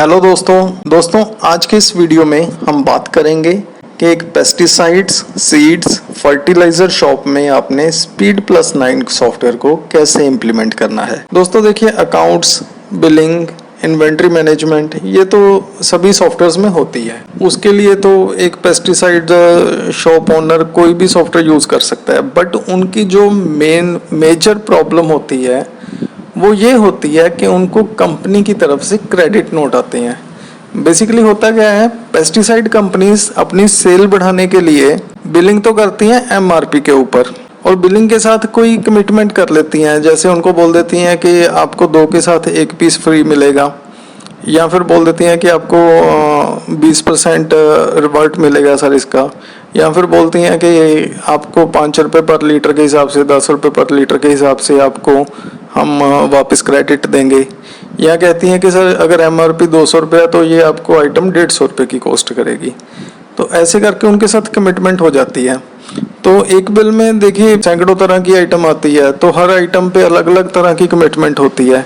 Hello दोस्तों आज के इस वीडियो में हम बात करेंगे कि एक पेस्टिसाइड्स, सीड्स, फर्टिलाइजर शॉप में आपने स्पीड प्लस 9 सॉफ्टवेयर को कैसे इम्प्लीमेंट करना है। दोस्तों देखिए, अकाउंट्स, बिलिंग, इन्वेंट्री मैनेजमेंट ये तो सभी सॉफ्टवेयर्स में होती है। उसके लिए तो एक पेस्टिसाइड शॉप ओनर कोई भी सॉफ्टवेयर यूज़ कर सकता है, बट उनकी जो मेजर प्रॉब्लम होती है वो ये होती है कि उनको कंपनी की तरफ से क्रेडिट नोट आते हैं। बेसिकली होता क्या है, पेस्टिसाइड कंपनीज अपनी सेल बढ़ाने के लिए बिलिंग तो करती हैं एमआरपी के ऊपर, और बिलिंग के साथ कोई कमिटमेंट कर लेती हैं। जैसे उनको बोल देती हैं कि आपको 2 के साथ 1 पीस फ्री मिलेगा, या फिर बोल देती हैं कि आपको 20% रिवर्ट मिलेगा सर इसका, या फिर बोलती हैं कि आपको 5 रुपये पर लीटर के हिसाब से, 10 रुपये पर लीटर के हिसाब से आपको हम वापस क्रेडिट देंगे, या कहती हैं कि सर अगर एमआरपी 200 रुपये है तो ये आपको आइटम 150 रुपये की कॉस्ट करेगी। तो ऐसे करके उनके साथ कमिटमेंट हो जाती है। तो एक बिल में देखिए सैकड़ों तरह की आइटम आती है, तो हर आइटम पे अलग अलग तरह की कमिटमेंट होती है।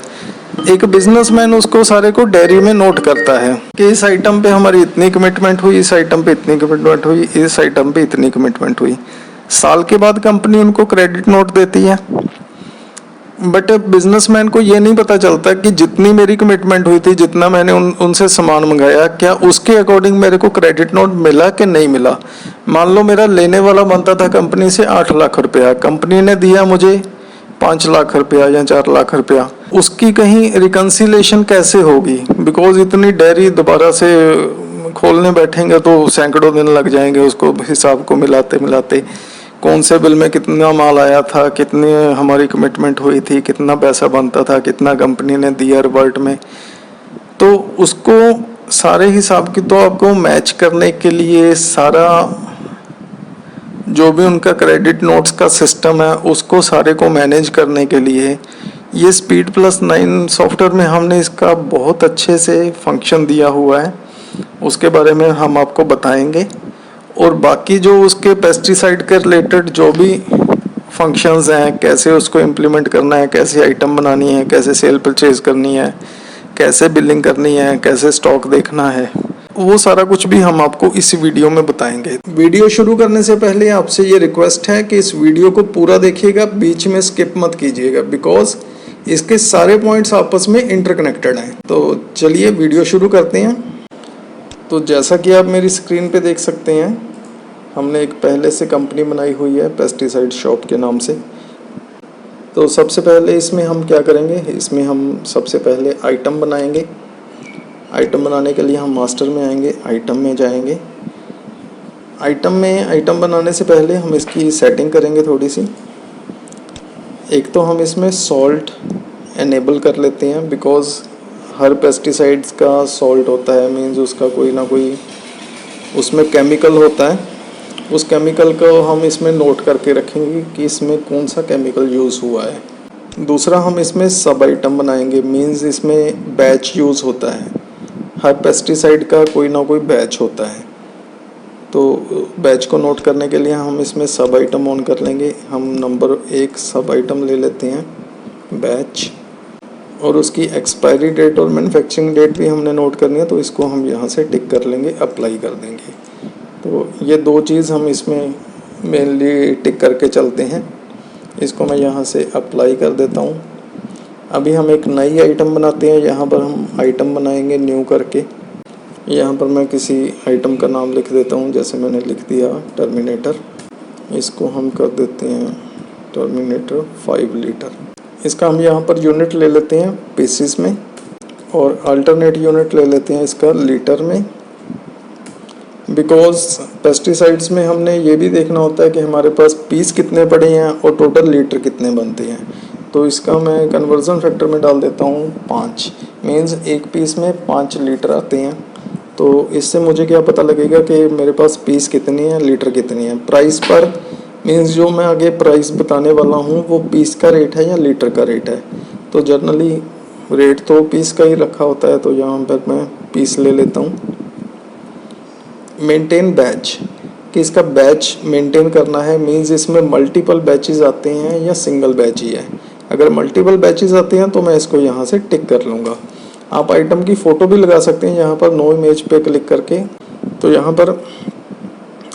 एक बिजनेसमैन उसको सारे को डायरी में नोट करता है कि इस आइटम पे हमारी इतनी कमिटमेंट हुई, इस आइटम पे इतनी कमिटमेंट हुई, इस आइटम पे इतनी कमिटमेंट हुई। साल के बाद कंपनी उनको क्रेडिट नोट देती है, बट बिजनेसमैन को ये नहीं पता चलता कि जितनी मेरी कमिटमेंट हुई थी, जितना मैंने उनसे सामान मंगाया, क्या उसके अकॉर्डिंग मेरे को क्रेडिट नोट मिला कि नहीं मिला। मान लो मेरा लेने वाला बनता था कंपनी से 8 लाख रुपया, कंपनी ने दिया मुझे 5 लाख रुपया या 4 लाख रुपया, उसकी कहीं रिकन्सिलेशन कैसे होगी? बिकॉज इतनी डायरी दोबारा से खोलने बैठेंगे तो सैकड़ों दिन लग जाएंगे उसको हिसाब को मिलाते मिलाते। कौन से बिल में कितना माल आया था, कितनी हमारी कमिटमेंट हुई थी, कितना पैसा बनता था, कितना कंपनी ने दिया रिवर्ट में। तो उसको सारे हिसाब की तो आपको मैच करने के लिए सारा जो भी उनका क्रेडिट नोट्स का सिस्टम है उसको सारे को मैनेज करने के लिए ये स्पीड प्लस 9 सॉफ्टवेयर में हमने इसका बहुत अच्छे से फंक्शन दिया हुआ है। उसके बारे में हम आपको बताएंगे, और बाकी जो उसके पेस्टिसाइड के रिलेटेड जो भी फंक्शंस हैं, कैसे उसको इम्प्लीमेंट करना है, कैसे आइटम बनानी है, कैसे सेल परचेज करनी है, कैसे बिलिंग करनी है, कैसे स्टॉक देखना है, वो सारा कुछ भी हम आपको इस वीडियो में बताएंगे। वीडियो शुरू करने से पहले आपसे ये रिक्वेस्ट है कि इस वीडियो को पूरा देखिएगा, बीच में स्किप मत कीजिएगा, बिकॉज इसके सारे पॉइंट्स आपस में इंटरकनेक्टेड हैं। तो चलिए वीडियो शुरू करते हैं। तो जैसा कि आप मेरी स्क्रीन पे देख सकते हैं, हमने एक पहले से कंपनी बनाई हुई है पेस्टिसाइड शॉप के नाम से। तो सबसे पहले इसमें हम क्या करेंगे, इसमें हम सबसे पहले आइटम बनाएंगे। आइटम बनाने के लिए हम मास्टर में आएंगे, आइटम में जाएंगे। आइटम बनाने से पहले हम इसकी सेटिंग करेंगे थोड़ी सी। एक तो हम इसमें सॉल्ट एनेबल कर लेते हैं, बिकॉज हर पेस्टिसाइड्स का सॉल्ट होता है, मीन्स उसका कोई ना कोई उसमें केमिकल होता है। उस केमिकल को हम इसमें नोट करके रखेंगे कि इसमें कौन सा केमिकल यूज़ हुआ है। दूसरा, हम इसमें सब आइटम बनाएंगे, मीन्स इसमें बैच यूज़ होता है। हर पेस्टिसाइड का कोई ना कोई बैच होता है, तो बैच को नोट करने के लिए हम इसमें सब आइटम ऑन कर लेंगे। हम नंबर 1 सब आइटम ले लेते हैं, बैच, और उसकी एक्सपायरी डेट और मैन्युफैक्चरिंग डेट भी हमने नोट करनी है, तो इसको हम यहाँ से टिक कर लेंगे, अप्लाई कर देंगे। तो ये 2 चीज़ हम इसमें मेनली टिक करके चलते हैं। इसको मैं यहाँ से अप्लाई कर देता हूँ। अभी हम एक नई आइटम बनाते हैं, यहाँ पर हम आइटम बनाएंगे न्यू करके। यहाँ पर मैं किसी आइटम का नाम लिख देता हूँ, जैसे मैंने लिख दिया टर्मिनेटर। इसको हम कर देते हैं टर्मिनेटर 5 लीटर। इसका हम यहाँ पर यूनिट ले लेते हैं पीसीस में, और अल्टरनेट यूनिट ले लेते हैं इसका लीटर में। बिकॉज पेस्टिसाइड्स में हमने ये भी देखना होता है कि हमारे पास पीस कितने पड़े हैं और टोटल लीटर कितने बनते हैं। तो इसका मैं कन्वर्जन फैक्टर में डाल देता हूँ 5, मीन्स 1 पीस में 5 लीटर आते हैं। तो इससे मुझे क्या पता लगेगा कि मेरे पास पीस कितनी है, लीटर कितनी है। प्राइस पर मीन्स जो मैं आगे प्राइस बताने वाला हूँ वो पीस का रेट है या लीटर का रेट है। तो जनरली रेट तो पीस का ही रखा होता है, तो यहाँ पर मैं पीस ले लेता हूँ। मेंटेन बैच, कि इसका बैच मेंटेन करना है, मीन्स इसमें मल्टीपल बैचेस आते हैं या सिंगल बैच ही है। अगर मल्टीपल बैचेस आते हैं तो मैं इसको यहाँ से टिक कर लूँगा। आप आइटम की फ़ोटो भी लगा सकते हैं यहाँ पर नो इमेज पे क्लिक करके। तो यहाँ पर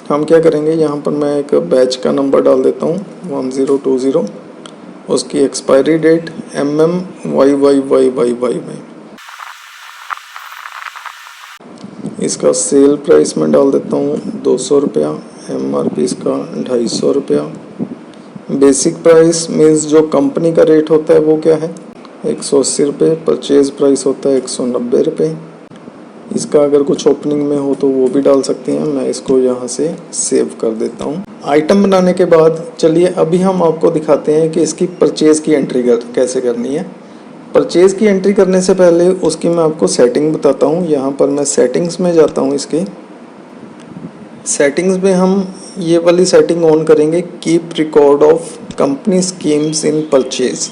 हम क्या करेंगे, यहाँ पर मैं एक बैच का नंबर डाल देता हूँ 1020, उसकी एक्सपायरी डेट MMYYYYY में, इसका सेल प्राइस में डाल देता हूँ 200 रुपया, MRP इसका 250 रुपया। बेसिक प्राइस मीन्स जो कंपनी का रेट होता है वो क्या है 180 रुपये, परचेज प्राइस होता है 190 रुपये। इसका अगर कुछ ओपनिंग में हो तो वो भी डाल सकते हैं, मैं इसको यहाँ से सेव कर देता हूँ। आइटम बनाने के बाद चलिए अभी हम आपको दिखाते हैं कि इसकी परचेज़ की एंट्री कैसे करनी है। परचेज़ की एंट्री करने से पहले उसकी मैं आपको सेटिंग बताता हूँ। यहाँ पर मैं सेटिंग्स में जाता हूँ, इसके सेटिंग्स में हम ये वाली सेटिंग ऑन करेंगे, keep record of company schemes in purchase.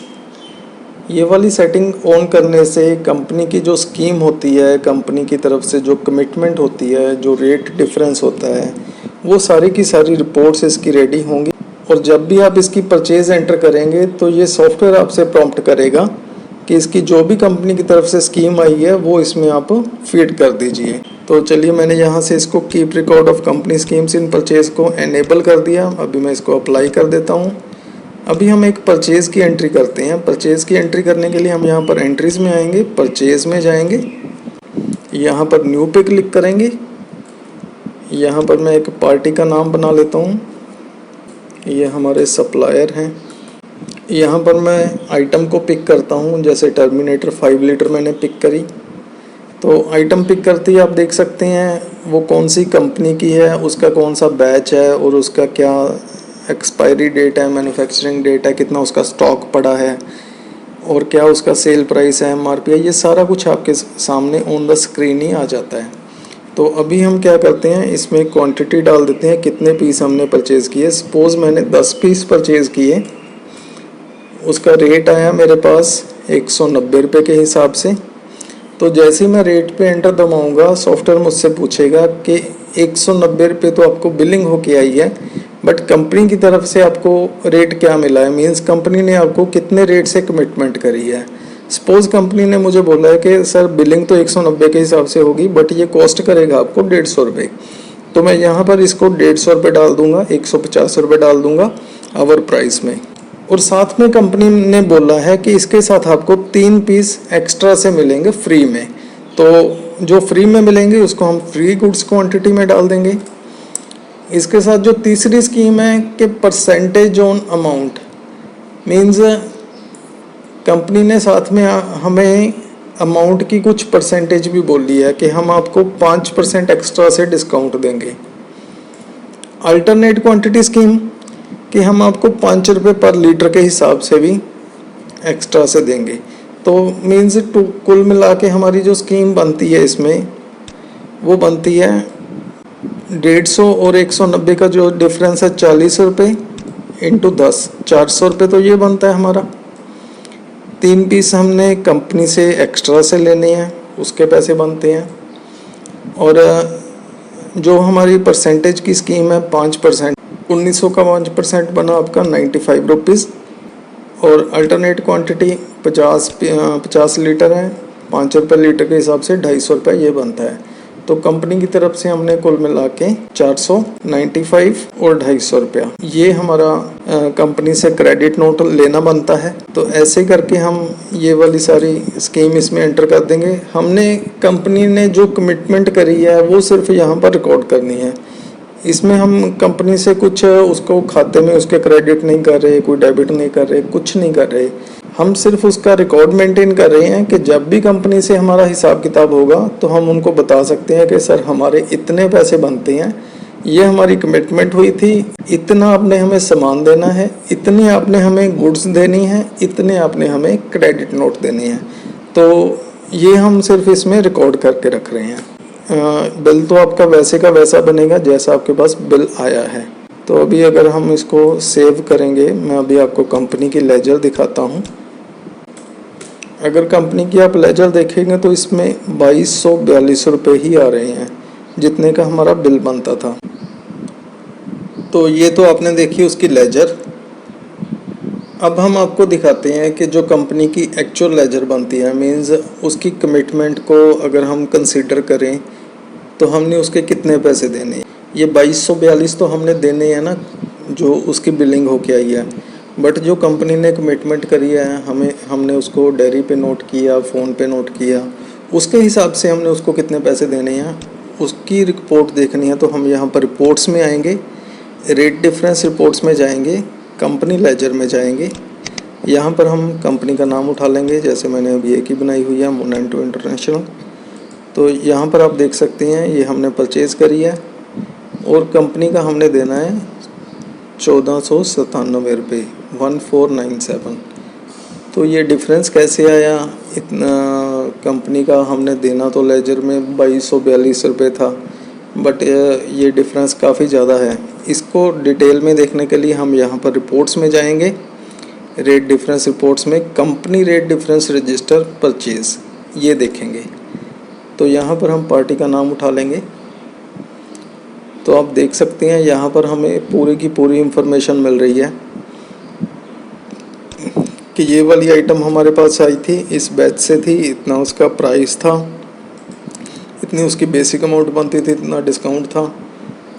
ये वाली सेटिंग ऑन करने से कंपनी की जो स्कीम होती है, कंपनी की तरफ से जो कमिटमेंट होती है, जो रेट डिफरेंस होता है, वो सारी की सारी रिपोर्ट्स इसकी रेडी होंगी। और जब भी आप इसकी परचेज़ एंटर करेंगे तो ये सॉफ्टवेयर आपसे प्रॉम्प्ट करेगा कि इसकी जो भी कंपनी की तरफ से स्कीम आई है वो इसमें आप फीड कर दीजिए। तो चलिए मैंने यहाँ से इसको keep record of company schemes in purchase को एनेबल कर दिया। अभी मैं इसको अप्लाई कर देता हूँ। अभी हम एक परचेज़ की एंट्री करते हैं। परचेज़ की एंट्री करने के लिए हम यहाँ पर एंट्रीज़ में आएंगे, परचेज़ में जाएंगे, यहाँ पर न्यू पे क्लिक करेंगे। यहाँ पर मैं एक पार्टी का नाम बना लेता हूँ, ये हमारे सप्लायर हैं। यहाँ पर मैं आइटम को पिक करता हूँ, जैसे टर्मिनेटर 5 लीटर मैंने पिक करी। तो आइटम पिक करते ही आप देख सकते हैं वो कौन सी कंपनी की है, उसका कौन सा बैच है और उसका क्या एक्सपायरी डेट है, मैन्युफैक्चरिंग डेट है, कितना उसका स्टॉक पड़ा है और क्या उसका सेल प्राइस है, MRP है। ये सारा कुछ आपके सामने ऑन द स्क्रीन ही आ जाता है। तो अभी हम क्या करते हैं, इसमें क्वांटिटी डाल देते हैं, कितने पीस हमने परचेज़ किए। सपोज़ मैंने 10 पीस परचेज़ किए, उसका रेट आया मेरे पास 190 रुपये के हिसाब से। तो जैसे ही मैं रेट पे एंटर दबाऊंगा, सॉफ्टवेयर मुझसे पूछेगा कि 190 रुपये तो आपको बिलिंग होके आई है, बट कंपनी की तरफ से आपको रेट क्या मिला है, मींस कंपनी ने आपको कितने रेट से कमिटमेंट करी है। सपोज़ कंपनी ने मुझे बोला है कि सर बिलिंग तो 190 के हिसाब से होगी, बट ये कॉस्ट करेगा आपको 150 रुपये। तो मैं यहाँ पर इसको 150 रुपये डाल दूँगा, 150 रुपये डाल दूँगा आवर प्राइस में। और साथ में कंपनी ने बोला है कि इसके साथ आपको 3 पीस एक्स्ट्रा से मिलेंगे फ्री में। तो जो फ्री में मिलेंगे उसको हम फ्री गुड्स क्वांटिटी में डाल देंगे। इसके साथ जो तीसरी स्कीम है कि percentage on amount, means company ने साथ में हमें अमाउंट की कुछ परसेंटेज भी बोली है कि हम आपको 5% एक्स्ट्रा से डिस्काउंट देंगे। अल्टरनेट क्वांटिटी स्कीम कि हम आपको 5 रुपये पर लीटर के हिसाब से भी एक्स्ट्रा से देंगे। तो मीन्स कुल मिला के हमारी जो स्कीम बनती है इसमें वो बनती है 150 और 190 का जो डिफरेंस है 40 रुपये इंटू 10, 400 रुपये तो ये बनता है हमारा। 3 पीस हमने कंपनी से एक्स्ट्रा से लेने हैं, उसके पैसे बनते हैं। और जो हमारी परसेंटेज की स्कीम है 5%, 1900 का 5% बना आपका 95 रुपीज़। और अल्टरनेट क्वांटिटी 50 लीटर है, 5 रुपये लीटर के हिसाब से 250 रुपये ये बनता है। तो कंपनी की तरफ से हमने कुल मिला के 495 और 250 रुपया ये हमारा कंपनी से क्रेडिट नोट लेना बनता है। तो ऐसे करके हम ये वाली सारी स्कीम इसमें एंटर कर देंगे। हमने कंपनी ने जो कमिटमेंट करी है वो सिर्फ यहाँ पर रिकॉर्ड करनी है। इसमें हम कंपनी से कुछ उसको खाते में उसके क्रेडिट नहीं कर रहे, कोई डेबिट नहीं कर रहे, कुछ नहीं कर रहे। हम सिर्फ उसका रिकॉर्ड मेंटेन कर रहे हैं कि जब भी कंपनी से हमारा हिसाब किताब होगा तो हम उनको बता सकते हैं कि सर हमारे इतने पैसे बनते हैं, ये हमारी कमिटमेंट हुई थी, इतना आपने हमें सामान देना है, इतनी आपने हमें गुड्स देनी है, इतने आपने हमें क्रेडिट नोट देने हैं। तो ये हम सिर्फ इसमें रिकॉर्ड करके रख रहे हैं। बिल तो आपका वैसे का वैसा बनेगा जैसा आपके पास बिल आया है। तो अभी अगर हम इसको सेव करेंगे, मैं अभी आपको कंपनी की लेजर दिखाता हूँ। अगर कंपनी की आप लेजर देखेंगे तो इसमें 2242 रुपये ही आ रहे हैं जितने का हमारा बिल बनता था। तो ये तो आपने देखी उसकी लेजर। अब हम आपको दिखाते हैं कि जो कंपनी की एक्चुअल लेजर बनती है, मीन्स उसकी कमिटमेंट को अगर हम कंसीडर करें तो हमने उसके कितने पैसे देने हैं। ये 2242 तो हमने देने हैं ना, जो उसकी बिलिंग होके आई है। बट जो कंपनी ने कमिटमेंट करी है हमने उसको डायरी पे नोट किया, फ़ोन पे नोट किया, उसके हिसाब से हमने उसको कितने पैसे देने हैं उसकी रिपोर्ट देखनी है। तो हम यहाँ पर रिपोर्ट्स में आएंगे, रेट डिफरेंस रिपोर्ट्स में जाएंगे, कंपनी लेजर में जाएंगे। यहाँ पर हम कंपनी का नाम उठा लेंगे, जैसे मैंने अभी एक ही बनाई हुई है, मोनेंटो इंटरनेशनल। तो यहाँ पर आप देख सकते हैं ये हमने परचेज़ करी है और कंपनी का हमने देना है 1497 रुपये, 1497। तो ये डिफरेंस कैसे आया इतना। कंपनी का हमने देना तो लेजर में 2242 रुपये था, बट ये डिफरेंस काफ़ी ज़्यादा है। इसको डिटेल में देखने के लिए हम यहाँ पर रिपोर्ट्स में जाएंगे, रेट डिफरेंस रिपोर्ट्स में company rate difference register purchase ये देखेंगे। तो यहाँ पर हम पार्टी का नाम उठा लेंगे। तो आप देख सकते हैं यहाँ पर हमें पूरी की पूरी इंफॉर्मेशन मिल रही है कि ये वाली आइटम हमारे पास आई थी, इस बैच से थी, इतना उसका प्राइस था, इतनी उसकी बेसिक अमाउंट बनती थी, इतना डिस्काउंट था,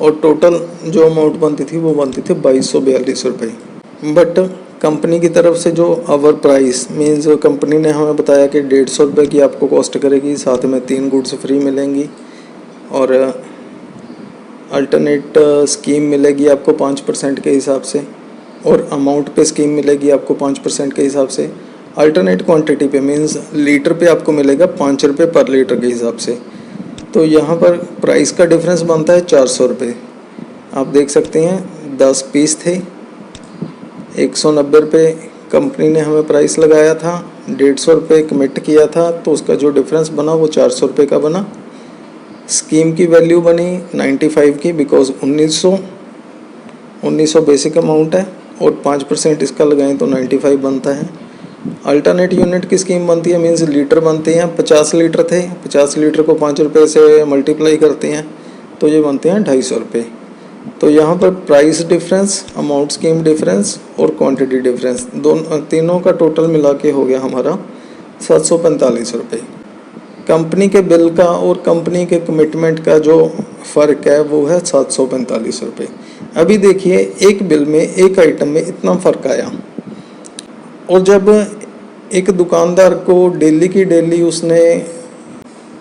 और टोटल जो अमाउंट बनती थी वो बनती थी 2242 रुपये। बट कंपनी की तरफ से जो आवर प्राइस मीन्स कंपनी ने हमें बताया कि 150 रुपये की आपको कॉस्ट करेगी, साथ में 3 गुड्स फ्री मिलेंगी और अल्टरनेट स्कीम मिलेगी आपको 5% के हिसाब से, और अमाउंट पे स्कीम मिलेगी आपको 5% के हिसाब से। अल्टरनेट क्वांटिटी पे मीन्स लीटर पे आपको मिलेगा 5 रुपये पर लीटर के हिसाब से। तो यहाँ पर प्राइस का डिफरेंस बनता है 400 रुपये। आप देख सकते हैं 10 पीस थे, 190 रुपये कंपनी ने हमें प्राइस लगाया था, 150 रुपये कमिट किया था, तो उसका जो डिफरेंस बना वो 400 रुपये का बना। स्कीम की वैल्यू बनी 95 की, बिकॉज 1900 बेसिक अमाउंट है और 5% इसका लगाएं तो 95 बनता है। अल्टरनेट यूनिट की स्कीम बनती है, मीन्स लीटर बनते हैं, 50 लीटर थे, 50 लीटर को 5 रुपये से मल्टीप्लाई करते हैं तो ये बनते हैं 250 रुपये। तो यहाँ पर price difference, amount scheme difference और क्वांटिटी डिफरेंस तीनों का टोटल मिला के हो गया हमारा 745 रुपये। कंपनी के बिल का और कंपनी के कमिटमेंट का जो फ़र्क है वो है 745 रुपये। अभी देखिए एक बिल में एक आइटम में इतना फ़र्क आया, और जब एक दुकानदार को डेली की डेली उसने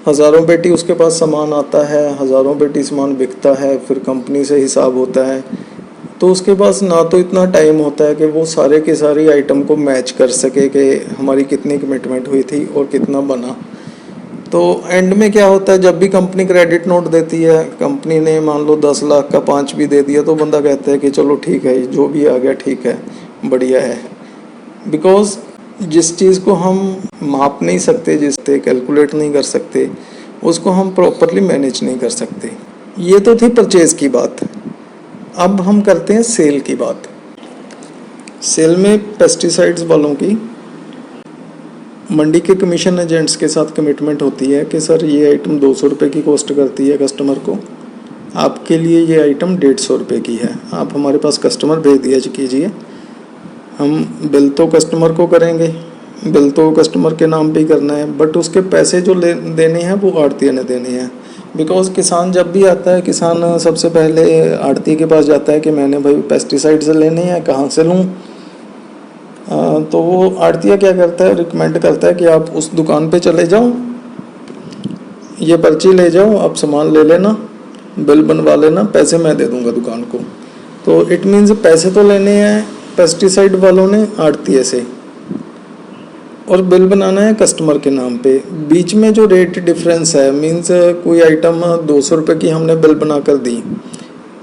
हज़ारों पेटी उसके पास सामान आता है, हज़ारों पेटी सामान बिकता है, फिर कंपनी से हिसाब होता है, तो उसके पास ना तो इतना टाइम होता है कि वो सारे के सारी आइटम को मैच कर सके कि हमारी कितनी कमिटमेंट हुई थी और कितना बना। तो एंड में क्या होता है, जब भी कंपनी क्रेडिट नोट देती है, कंपनी ने मान लो 10 लाख का 5 भी दे दिया, तो बंदा कहता है कि चलो ठीक है, जो भी आ गया ठीक है, बढ़िया है। बिकॉज जिस चीज़ को हम माप नहीं सकते, जिससे कैलकुलेट नहीं कर सकते, उसको हम प्रॉपरली मैनेज नहीं कर सकते। ये तो थी परचेज़ की बात। अब हम करते हैं सेल की बात। सेल में पेस्टिसाइड्स वालों की मंडी के कमीशन एजेंट्स के साथ कमिटमेंट होती है कि सर ये आइटम 200 रुपये की कॉस्ट करती है कस्टमर को, आपके लिए ये आइटम 150 रुपये की है, आप हमारे पास कस्टमर भेज दिया कीजिए। हम बिल तो कस्टमर को करेंगे, बिल तो कस्टमर के नाम पे ही करना है, बट उसके पैसे जो देने हैं वो आड़ती ने देने हैं। बिकॉज किसान जब भी आता है, किसान सबसे पहले आड़ती के पास जाता है कि मैंने भाई पेस्टिसाइड्स लेने हैं, कहाँ से लूँ। तो वो आड़तिया क्या करता है, रिकमेंड करता है कि आप उस दुकान पे चले जाओ, ये पर्ची ले जाओ, आप सामान ले लेना, बिल बनवा लेना, पैसे मैं दे दूंगा दुकान को। तो इट मीन्स पैसे तो लेने हैं पेस्टिसाइड वालों ने आड़तिये से, और बिल बनाना है कस्टमर के नाम पे। बीच में जो रेट डिफरेंस है, मीन्स कोई आइटम 200 रुपये की हमने बिल बना कर दी,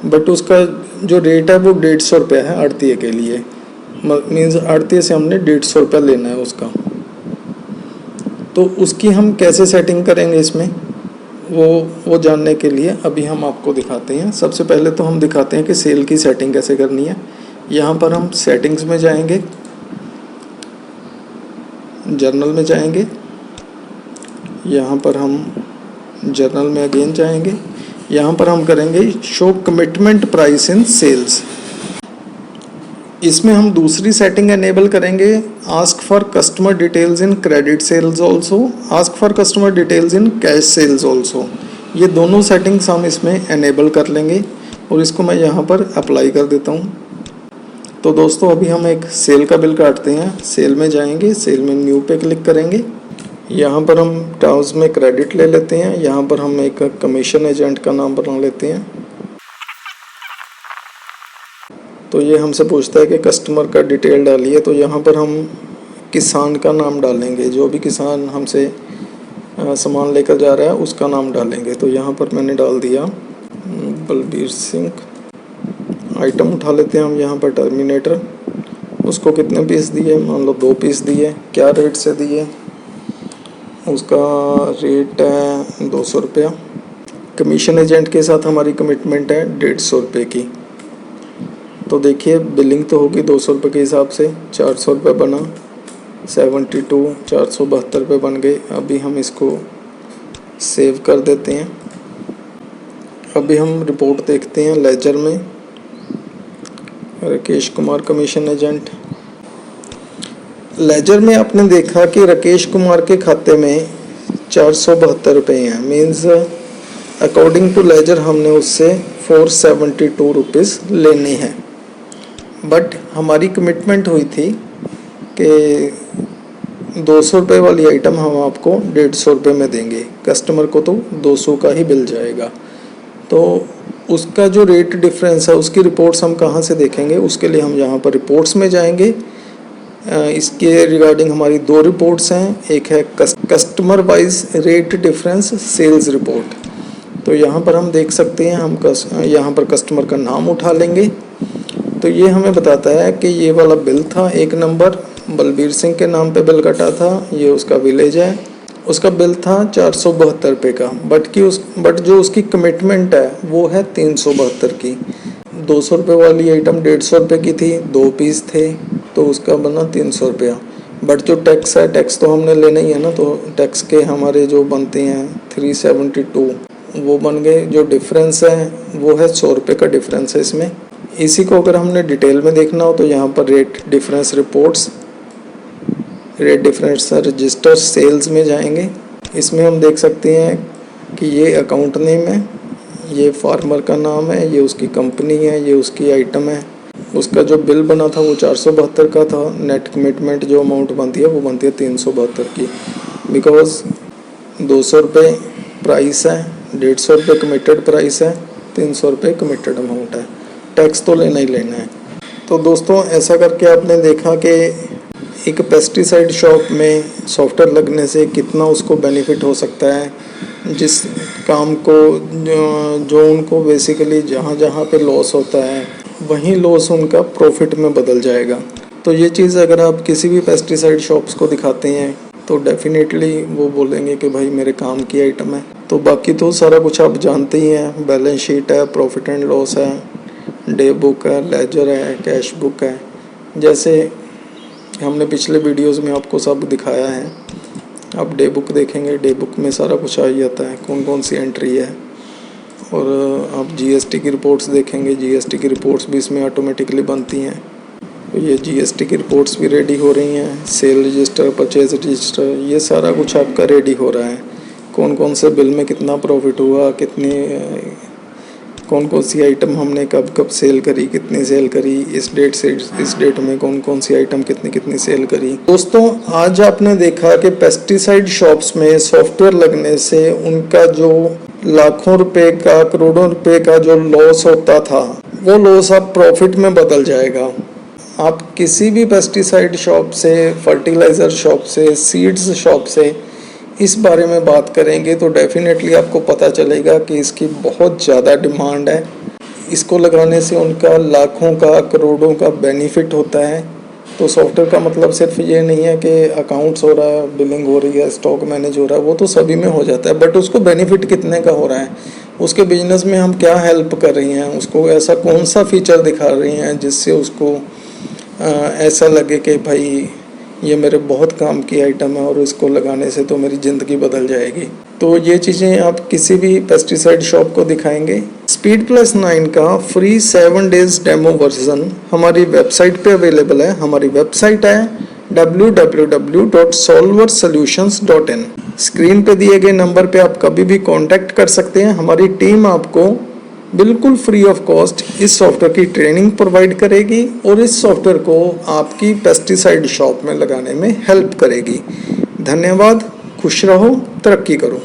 बट उसका जो रेट है वो 150 रुपये है आड़तिये के लिए, मीन्स आड़तिये से हमने 150 रुपये लेना है उसका। तो उसकी हम कैसे सेटिंग करेंगे इसमें, वो जानने के लिए अभी हम आपको दिखाते हैं। सबसे पहले तो हम दिखाते हैं कि सेल की सेटिंग कैसे करनी है। यहाँ पर हम सेटिंग्स में जाएंगे, जर्नल में जाएंगे, यहाँ पर हम जर्नल में अगेन जाएंगे, यहाँ पर हम करेंगे show commitment price in sales. इसमें हम दूसरी सेटिंग एनेबल करेंगे, ask for customer details in credit sales also, ask for customer details in cash sales also. ये दोनों सेटिंग्स हम इसमें एनेबल कर लेंगे और इसको मैं यहाँ पर अप्लाई कर देता हूँ। तो दोस्तों अभी हम एक सेल का बिल काटते हैं। सेल में जाएंगे, सेल में न्यू पे क्लिक करेंगे। यहाँ पर हम टर्म्स में क्रेडिट ले लेते हैं। यहाँ पर हम एक कमीशन एजेंट का नाम बना लेते हैं। तो ये हमसे पूछता है कि कस्टमर का डिटेल डालिए, तो यहाँ पर हम किसान का नाम डालेंगे। जो भी किसान हमसे सामान लेकर जा रहा है उसका नाम डालेंगे। तो यहाँ पर मैंने डाल दिया बलबीर सिंह। आइटम उठा लेते हैं हम यहाँ पर टर्मिनेटर। उसको कितने पीस दिए, मान लो 2 पीस दिए। क्या रेट से दिए, उसका रेट है 200 रुपया। कमीशन एजेंट के साथ हमारी कमिटमेंट है 150 रुपये की। तो देखिए बिलिंग तो होगी 200 रुपये के हिसाब से। 400 रुपये बना, 72 472 रुपये बन गए। अभी हम इसको सेव कर देते हैं। अभी हम रिपोर्ट देखते हैं लेजर में। Rakesh Kumar commission agent. Ledger में आपने देखा कि राकेश कुमार के खाते में 472 रुपये हैं। मीन्स अकॉर्डिंग टू लेजर हमने उससे 472 रुपीज़ लेने हैं। बट हमारी कमिटमेंट हुई थी कि 200 रुपये वाली आइटम हम आपको 150 रुपये में देंगे। कस्टमर को तो 200 का ही बिल जाएगा। तो उसका जो रेट डिफरेंस है उसकी रिपोर्ट्स हम कहाँ से देखेंगे, उसके लिए हम यहाँ पर रिपोर्ट्स में जाएंगे। इसके रिगार्डिंग हमारी 2 रिपोर्ट्स हैं। एक है customer wise rate difference sales report. तो यहाँ पर हम देख सकते हैं, हम यहाँ पर कस्टमर का नाम उठा लेंगे। तो ये हमें बताता है कि ये वाला बिल था 1 नंबर, बलबीर सिंह के नाम पे बिल कटा था। ये उसका विलेज है। उसका बिल था 472 रुपये का। बट जो उसकी कमिटमेंट है वो है 372 की। 200 रुपये वाली आइटम 150 रुपये की थी, 2 पीस थे, तो उसका बना 300 रुपया। बट जो टैक्स है, टैक्स तो हमने लेना ही है ना, तो टैक्स के हमारे जो बनते हैं 372 वो बन गए। जो डिफरेंस है वो है 100 रुपये का डिफरेंस है इसमें। इसी को अगर हमने डिटेल में देखना हो तो यहाँ पर rate difference reports, rate difference register sales में जाएंगे। इसमें हम देख सकते हैं कि ये अकाउंट नेम है, ये फार्मर का नाम है, ये उसकी कंपनी है, ये उसकी आइटम है। उसका जो बिल बना था वो 472 का था। नेट कमिटमेंट जो अमाउंट बनती है वो बनती है 372 की। बिकॉज 200 रुपये प्राइस है, 150 रुपये कमिटेड प्राइस है, 300 रुपये कमिटेड अमाउंट है। टैक्स तो लेना ही लेना है। तो दोस्तों ऐसा करके आपने देखा कि एक पेस्टिसाइड शॉप में सॉफ्टवेयर लगने से कितना उसको बेनिफिट हो सकता है। जिस काम को जो उनको बेसिकली जहाँ जहाँ पे लॉस होता है वहीं लॉस उनका प्रॉफिट में बदल जाएगा। तो ये चीज़ अगर आप किसी भी पेस्टिसाइड शॉप्स को दिखाते हैं तो डेफिनेटली वो बोलेंगे कि भाई मेरे काम की आइटम है। तो बाकी तो सारा कुछ आप जानते ही हैं, बैलेंस शीट है, प्रॉफिट एंड लॉस है, डे बुक है, लेजर है, कैश बुक है। जैसे हमने पिछले वीडियोस में आपको सब दिखाया है। आप डे बुक देखेंगे, डे बुक में सारा कुछ आ ही जाता है, कौन कौन सी एंट्री है। और आप जीएसटी की रिपोर्ट्स देखेंगे, जीएसटी की रिपोर्ट्स भी इसमें ऑटोमेटिकली बनती हैं। तो ये जीएसटी की रिपोर्ट्स भी रेडी हो रही हैं। सेल रजिस्टर, परचेज रजिस्टर, ये सारा कुछ आपका रेडी हो रहा है। कौन कौन से बिल में कितना प्रॉफिट हुआ, कौन कौन सी आइटम हमने कब कब सेल करी, कितनी सेल करी, इस डेट से इस डेट में कौन कौन सी आइटम कितनी कितनी सेल करी। दोस्तों आज आपने देखा कि पेस्टिसाइड शॉप्स में सॉफ्टवेयर लगने से उनका जो लाखों रुपए का, करोड़ों रुपए का जो लॉस होता था वो लॉस अब प्रॉफिट में बदल जाएगा। आप किसी भी पेस्टिसाइड शॉप से, फर्टिलाइज़र शॉप से, सीड्स शॉप से इस बारे में बात करेंगे तो डेफिनेटली आपको पता चलेगा कि इसकी बहुत ज़्यादा डिमांड है। इसको लगाने से उनका लाखों का, करोड़ों का बेनिफिट होता है। तो सॉफ्टवेयर का मतलब सिर्फ ये नहीं है कि अकाउंट्स हो रहा है, बिलिंग हो रही है, स्टॉक मैनेज हो रहा है, वो तो सभी में हो जाता है। बट उसको बेनिफिट कितने का हो रहा है, उसके बिजनेस में हम क्या हेल्प कर रही हैं, उसको ऐसा कौन सा फीचर दिखा रही हैं जिससे उसको ऐसा लगे कि भाई ये मेरे बहुत काम की आइटम है और इसको लगाने से तो मेरी ज़िंदगी बदल जाएगी। तो ये चीज़ें आप किसी भी पेस्टिसाइड शॉप को दिखाएंगे। स्पीड प्लस 9 का फ्री 7 डेज डेमो वर्जन हमारी वेबसाइट पे अवेलेबल है। हमारी वेबसाइट है www.solversolutions.in। स्क्रीन पे दिए गए नंबर पे आप कभी भी कांटेक्ट कर सकते हैं। हमारी टीम आपको बिल्कुल फ्री ऑफ कॉस्ट इस सॉफ्टवेयर की ट्रेनिंग प्रोवाइड करेगी और इस सॉफ्टवेयर को आपकी पेस्टिसाइड शॉप में लगाने में हेल्प करेगी। धन्यवाद। खुश रहो, तरक्की करो।